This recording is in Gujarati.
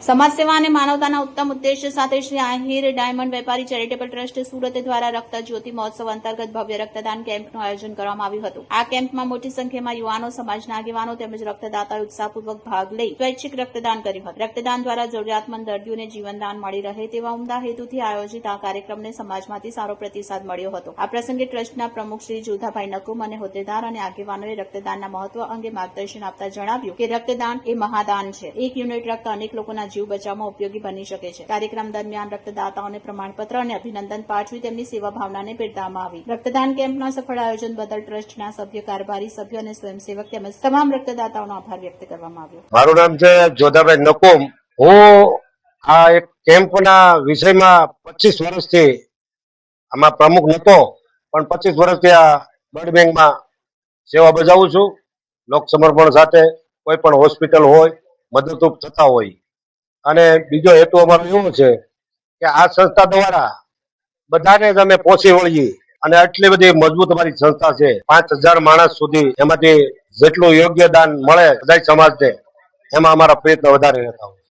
સમાજ સેવા અને માનવતાના ઉત્તમ ઉદ્દેશ્ય સાથે શ્રી આહિર ડાયમંડ વેપારી ચેરિટેબલ ટ્રસ્ટ સુરત દ્વારા રક્ત જ્યોતિ મહોત્સવ અંતર્ગત ભવ્ય રક્તદાન કેમ્પનું આયોજન કરવામાં આવ્યું હતું। આ કેમ્પમાં મોટી સંખ્યામાં યુવાનો, સમાજના આગેવાનો તેમજ રક્તદાતાઓએ ઉત્સાહપૂર્વક ભાગ લઈ સ્વૈચ્છિક રક્તદાન કર્યું હતું। રક્તદાન દ્વારા જરૂરિયાતમંદ દર્દીઓને જીવનદાન મળી રહે તેવા ઉમદા હેતુથી આયોજિત આ કાર્યક્રમને સમાજમાંથી સારો પ્રતિસાદ મળ્યો હતો। આ પ્રસંગે ટ્રસ્ટના પ્રમુખ શ્રી જોધાભાઈ નકુમ અને હોદ્દેદાર અને આગેવાનોએ રક્તદાનના મહત્વ અંગે માર્ગદર્શન આપતા જણાવ્યું કે રક્તદાન એ મહાદાન છે। એક યુનિટ રક્ત અનેક લોકોના જીવ બચાવવામાં ઉપયોગી બની શકે છે। કાર્યક્રમ દરમિયાન રક્તદાતાઓને પ્રમાણપત્ર અને અભિનંદન પાઠવી તેમની સેવા ભાવનાને બિરદાવવામાં આવી। રક્તદાન કેમ્પના સફળ આયોજન બદલ ટ્રસ્ટના સભ્ય, કારભારી સભ્યો અને સ્વયંસેવક તેમજ તમામ રક્તદાતાઓનો આભાર વ્યક્ત કરવામાં આવ્યો। મારું નામ છે જોધાભાઈ નકુમ। હું આ એક કેમ્પના વિષયમાં 25 વર્ષથી આમાં પ્રમુખ નતો, પણ 25 વર્ષથી આ બ્લડ બેંકમાં સેવા બજાવું છું। લોક સમર્પણ સાથે કોઈ પણ હોસ્પિટલ હોય મદદરૂપ થતા હોય। અને બીજો હેતુ અમારો એવો છે કે આ સંસ્થા દ્વારા બધાને જ અમે પહોંચી વળીએ અને આટલી બધી મજબૂત અમારી સંસ્થા છે। 5000 માણસ સુધી એમાંથી જેટલું યોગ્ય દાન મળે બધા સમાજને, એમાં અમારા પ્રયત્ન વધારે રહેતા હોય।